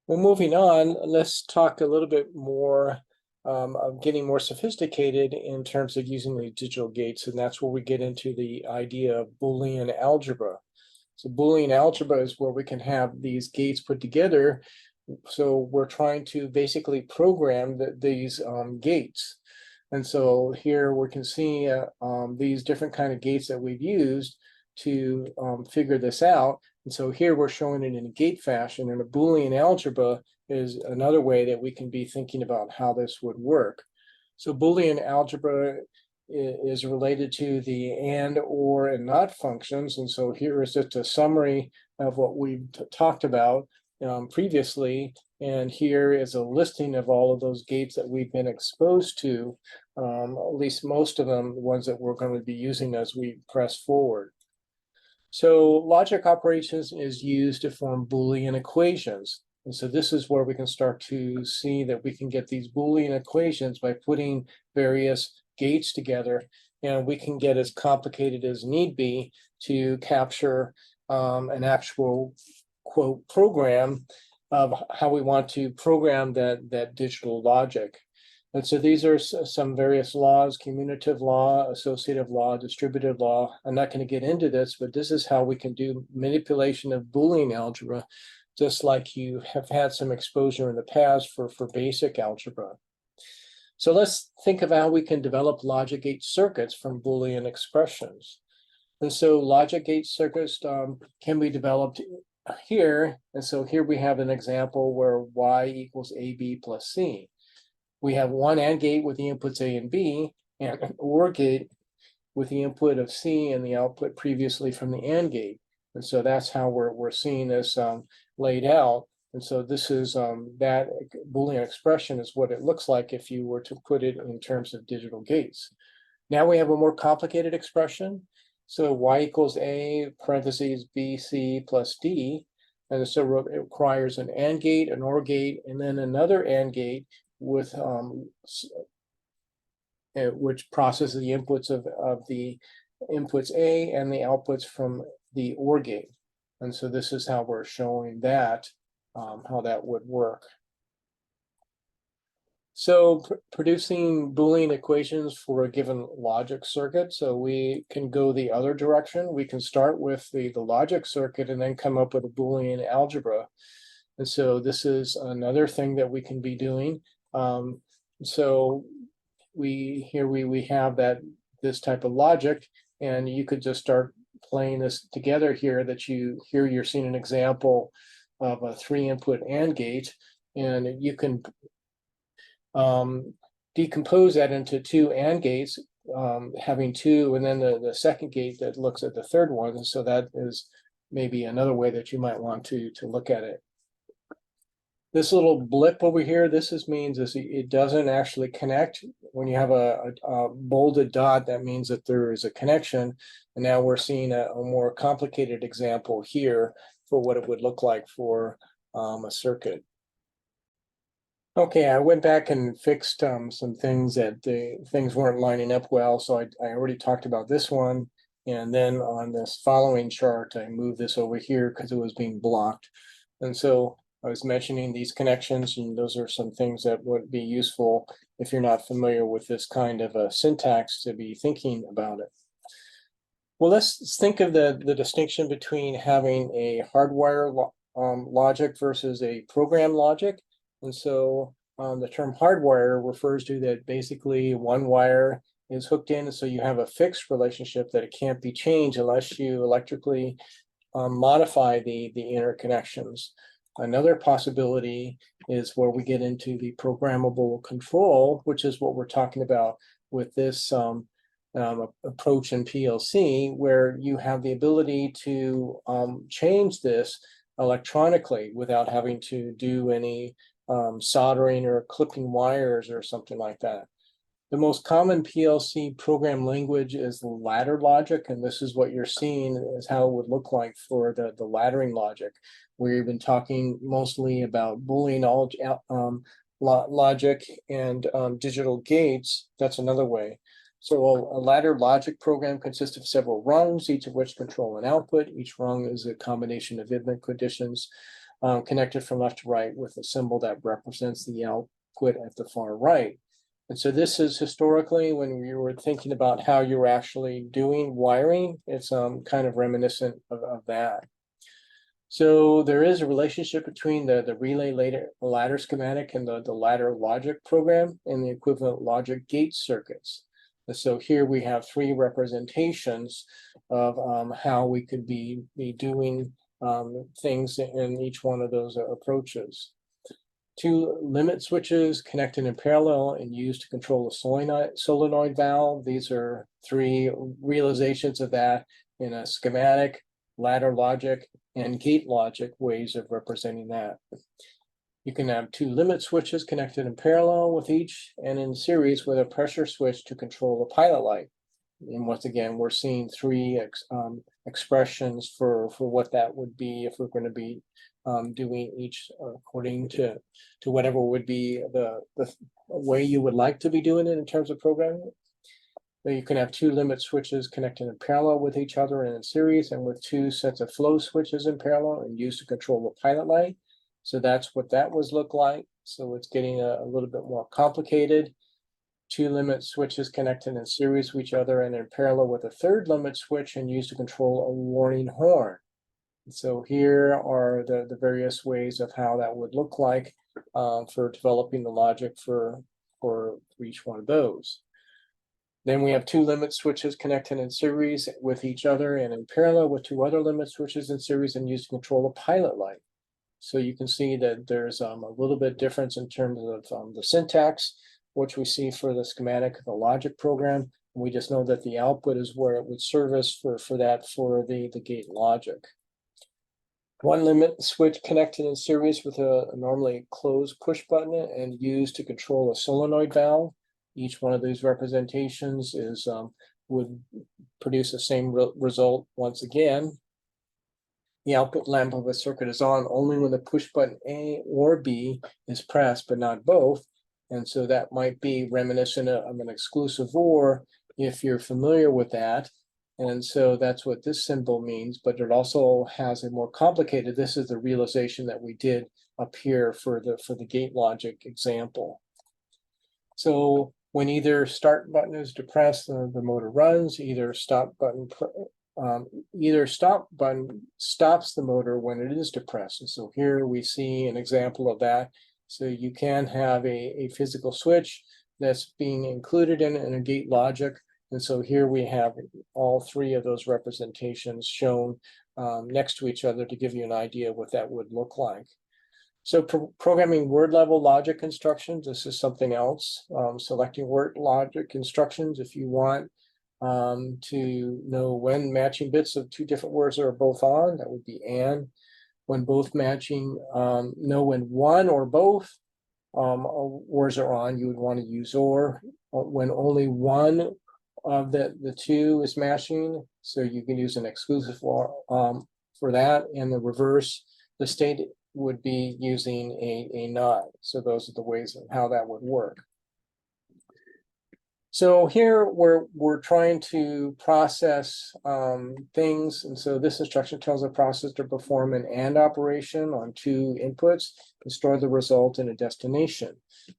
Well, moving on, let's talk a little bit more of getting more sophisticated in terms of using the digital gates, and that's where we get into the idea of Boolean algebra. So Boolean algebra is where we can have these gates put together. So we're trying to basically program these gates. And so here we can see these different kind of gates that we've used to figure this out. And so here we're showing it in a gate fashion, and a Boolean algebra is another way that we can be thinking about how this would work. So Boolean algebra is related to the and, or, and not functions. And so here is just a summary of what we've talked about previously. And here is a listing of all of those gates that we've been exposed to, at least most of them, the ones that we're going to be using as we press forward. So logic operations is used to form Boolean equations. And so this is where we can start to see that we can get these Boolean equations by putting various gates together, and we can get as complicated as need be to capture an actual quote program of how we want to program that digital logic. And so these are some various laws: commutative law, associative law, distributive law. I'm not going to get into this, but this is how we can do manipulation of Boolean algebra, just like you have had some exposure in the past for basic algebra. So let's think of how we can develop logic gate circuits from Boolean expressions. And so logic gate circuits can be developed here. And so here we have an example where y equals AB plus C. We have one AND gate with the inputs A and B, and an OR gate with the input of C and the output previously from the AND gate. And so that's how we're seeing this laid out. And so this is that Boolean expression is what it looks like if you were to put it in terms of digital gates. Now we have a more complicated expression. So y equals A parentheses B, C plus D. And so it requires an AND gate, an OR gate, and then another AND gate with which processes the inputs of the inputs A and the outputs from the OR gate. And so this is how we're showing that, how that would work. So producing Boolean equations for a given logic circuit. So we can go the other direction. We can start with the logic circuit and then come up with a Boolean algebra. And so this is another thing that we can be doing. So we have this type of logic, and you could just start playing this together here. You're seeing an example of a 3-input AND gate, and you can decompose that into 2 AND gates, having 2, and then the second gate that looks at the third one. So that is maybe another way that you might want to look at it. This little blip over here, means it doesn't actually connect. When you have a bolded dot, that means that there is a connection. And now we're seeing a more complicated example here for what it would look like for a circuit. Okay, I went back and fixed some things that things weren't lining up well. So I already talked about this one. And then on this following chart, I moved this over here because it was being blocked. And so I was mentioning these connections, and those are some things that would be useful if you're not familiar with this kind of a syntax to be thinking about it. Well, let's think of the distinction between having a hardwire logic versus a program logic. And so the term hardwire refers to that basically one wire is hooked in, so you have a fixed relationship that it can't be changed unless you electrically modify the interconnections. Another possibility is where we get into the programmable control, which is what we're talking about with this approach in PLC, where you have the ability to change this electronically without having to do any soldering or clipping wires or something like that. The most common PLC program language is the ladder logic, and this is what you're seeing is how it would look like for the laddering logic. We've been talking mostly about Boolean logic and digital gates. That's another way. So a ladder logic program consists of several rungs, each of which control an output. Each rung is a combination of input conditions. connected from left to right with a symbol that represents the output at the far right. And so this is historically when we were thinking about how you were actually doing wiring, it's kind of reminiscent of that. So there is a relationship between the relay ladder schematic and the ladder logic program and the equivalent logic gate circuits. And so here we have three representations of how we could be doing things in each one of those approaches. Two limit switches connected in parallel and used to control a solenoid valve. These are three realizations of that in a schematic, ladder logic, and gate logic ways of representing that. You can have two limit switches connected in parallel with each and in series with a pressure switch to control the pilot light. And once again, we're seeing three expressions for what that would be if we're going to be doing each according to whatever would be the way you would like to be doing it in terms of programming. So you can have two limit switches connected in parallel with each other and in series, and with two sets of flow switches in parallel and used to control the pilot light. So that's what that was look like. So it's getting a little bit more complicated. Two limit switches connected in series with each other and in parallel with a third limit switch and used to control a warning horn. So here are the various ways of how that would look like for developing the logic for each one of those. Then we have two limit switches connected in series with each other and in parallel with two other limit switches in series and used to control a pilot light. So you can see that there's a little bit difference in terms of the syntax, which we see for the schematic of the logic program. We just know that the output is where it would service for the gate logic. One limit switch connected in series with a normally closed push button and used to control a solenoid valve. Each one of these representations is would produce the same result once again. The output lamp of a circuit is on only when the push button A or B is pressed, but not both. And so that might be reminiscent of an exclusive OR if you're familiar with that. And so that's what this symbol means, but it also has a more complicated, this is the realization that we did up here for the gate logic example. So when either start button is depressed, the motor runs, either stop button stops the motor when it is depressed. And so here we see an example of that. So you can have a physical switch that's being included in a gate logic. And so here we have all three of those representations shown next to each other to give you an idea what that would look like. So programming word level logic instructions, this is something else. Selecting word logic instructions if you want to know when matching bits of two different words are both on, that would be and. When both matching, know when one or both words are on, you would want to use or. When only one of the two is matching, so you can use an exclusive for that. And the reverse, the state would be using a not. So those are the ways of how that would work. So here we're trying to process things, and so this instruction tells the processor to perform an AND operation on two inputs and store the result in a destination.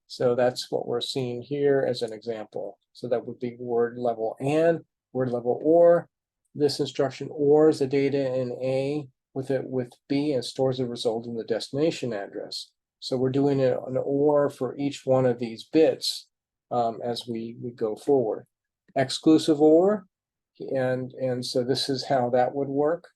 So that's what we're seeing here as an example. So that would be word level AND, word level OR. This instruction ORs the data in A with B and stores the result in the destination address. So we're doing an OR for each one of these bits. As we go forward. Exclusive OR, and so this is how that would work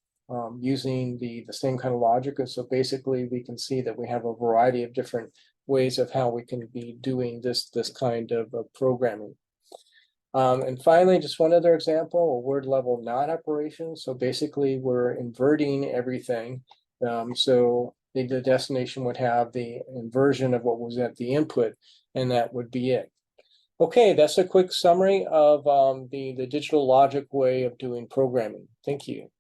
using the same kind of logic. And so basically we can see that we have a variety of different ways of how we can be doing this kind of programming. And finally, just one other example, a word level NOT operation. So basically we're inverting everything. So the destination would have the inversion of what was at the input, and that would be it. Okay, that's a quick summary of the digital logic way of doing programming. Thank you.